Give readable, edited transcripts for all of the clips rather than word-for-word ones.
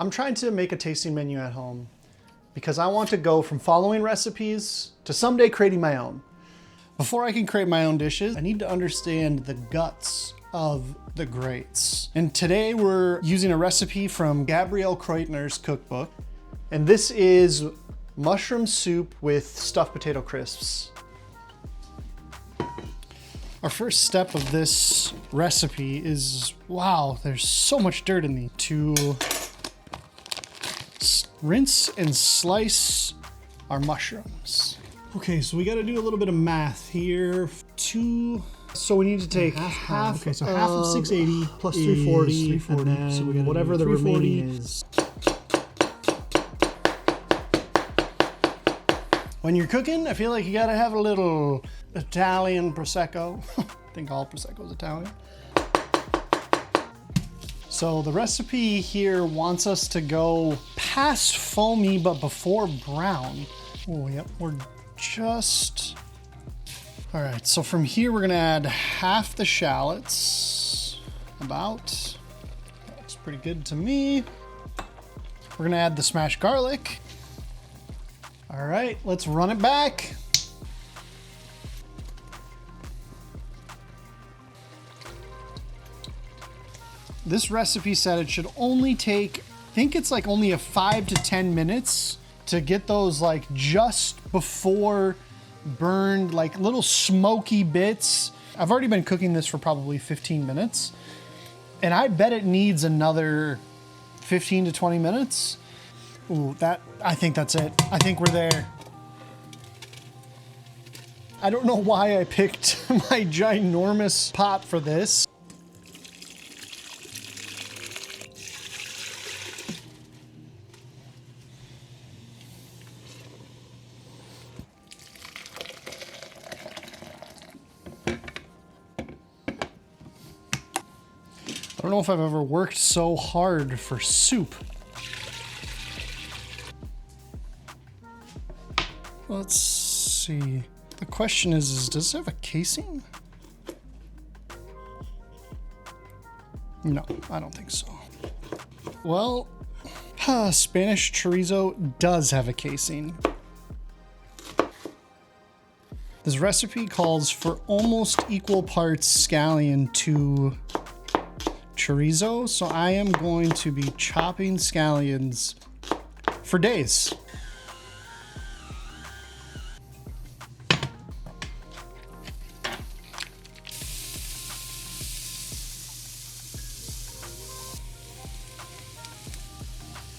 I'm trying to make a tasting menu at home because I want to go from following recipes to someday creating my own. Before I can create my own dishes, I need to understand the guts of the greats. And today we're using a recipe from Gabriel Kreuther's cookbook. And this is mushroom soup with stuffed potato crisps. Our first step of this recipe is, wow, there's so much dirt in these. To rinse and slice our mushrooms. Okay, so we got to do a little bit of math here. So we need to take half. Okay, so half of 680 plus 340, 340. and then So we gotta whatever do the 340 remaining is. When you're cooking, I feel like you gotta have a little Italian Prosecco. I think all Prosecco is Italian. So the recipe here wants us to go past foamy, but before brown. Oh, yep, we're just... All right, so from here, we're gonna add half the shallots, about. Looks pretty good to me. We're gonna add the smashed garlic. All right, let's run it back. This recipe said it should only take, I think it's like only a 5 to 10 minutes to get those like just before burned, like little smoky bits. I've already been cooking this for probably 15 minutes, and I bet it needs another 15 to 20 minutes. Ooh, I think that's it. I think we're there. I don't know why I picked my ginormous pot for this. I don't know if I've ever worked so hard for soup. Let's see. The question is does it have a casing? No, I don't think so. Well, Spanish chorizo does have a casing. This recipe calls for almost equal parts scallion to chorizo, so I am going to be chopping scallions for days.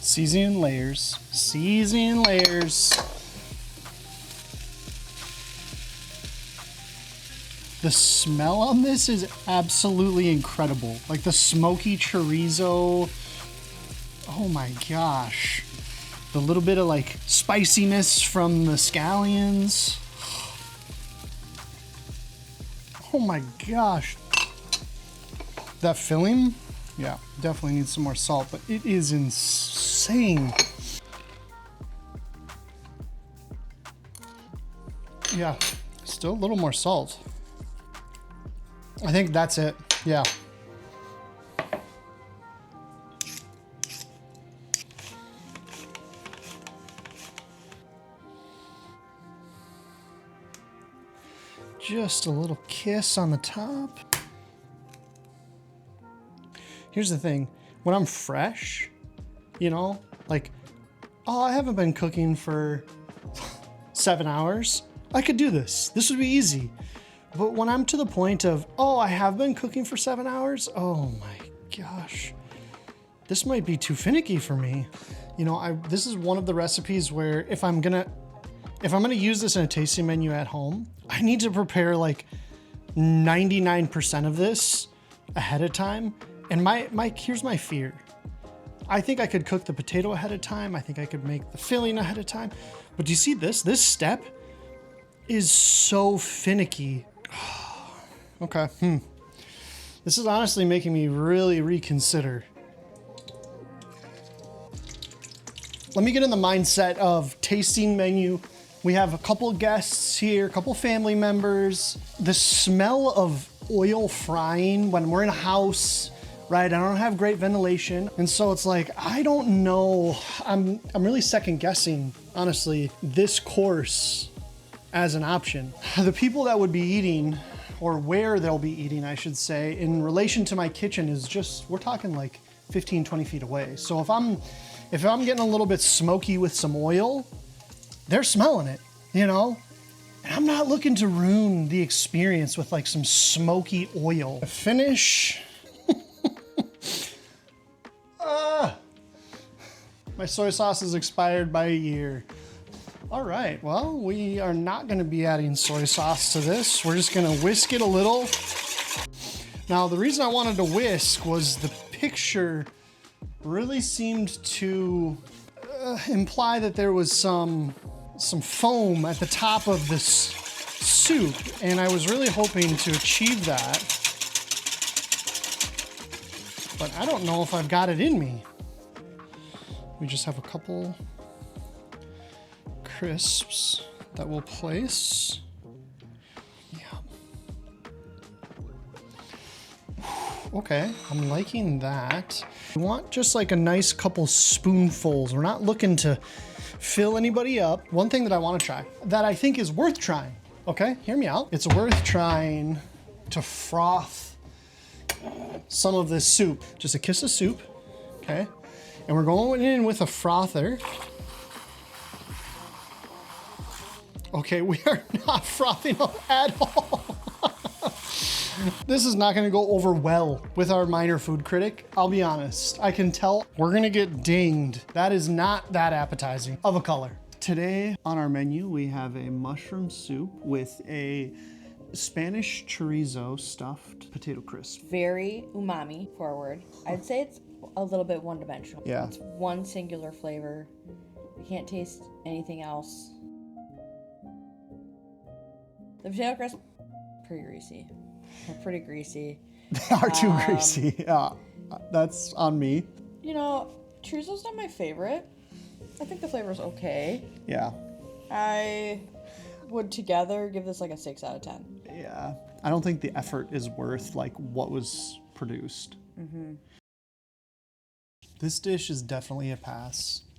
Seasoning layers, seasoning layers. The smell on this is absolutely incredible. Like the smoky chorizo. Oh my gosh. The little bit of like spiciness from the scallions. Oh my gosh. That filling, yeah, definitely needs some more salt, but it is insane. Yeah, still a little more salt. I think that's it, yeah. Just a little kiss on the top. Here's the thing, when I'm fresh, you know, like, oh, I haven't been cooking for 7 hours. I could do this. This would be easy. But when I'm to the point of, oh, I have been cooking for 7 hours. Oh my gosh, this might be too finicky for me. You know, this is one of the recipes where if I'm gonna use this in a tasting menu at home, I need to prepare like 99% of this ahead of time. And here's my fear. I think I could cook the potato ahead of time. I think I could make the filling ahead of time. But do you see this? This step is so finicky. Okay. This is honestly making me really reconsider. Let me get in the mindset of tasting menu. We have a couple guests here, a couple family members. The smell of oil frying when we're in a house right? I don't have great ventilation. And so it's like, I don't know. I'm really second guessing, honestly, this course as an option. The people that would be eating, or where they'll be eating, I should say, in relation to my kitchen is just, we're talking like 15, 20 feet away. So if I'm getting a little bit smoky with some oil, they're smelling it, you know? And I'm not looking to ruin the experience with like some smoky oil. Finish. My soy sauce is expired by a year. All right, well, we are not gonna be adding soy sauce to this. We're just gonna whisk it a little. Now, the reason I wanted to whisk was the picture really seemed to imply that there was some foam at the top of this soup, and I was really hoping to achieve that. But I don't know if I've got it in me. We just have a couple crisps that we'll place. Yeah. Okay, I'm liking that. We want just like a nice couple spoonfuls. We're not looking to fill anybody up. One thing that I want to try, that I think is worth trying, okay? Hear me out. It's worth trying to froth some of this soup. Just a kiss of soup, okay? And we're going in with a frother. Okay, we are not frothing up at all. This is not gonna go over well with our minor food critic. I'll be honest, I can tell we're gonna get dinged. That is not that appetizing of a color. Today on our menu, we have a mushroom soup with a Spanish chorizo stuffed potato crisp. Very umami forward. I'd say it's a little bit one-dimensional. Yeah. It's one singular flavor. You can't taste anything else. The potato crisp, pretty greasy. They're pretty greasy. They are too greasy. Yeah, that's on me. You know, chorizo's not my favorite. I think the flavor's okay. Yeah. I would together give this like a 6 out of 10. Yeah. I don't think the effort is worth like what was produced. Mm-hmm. This dish is definitely a pass.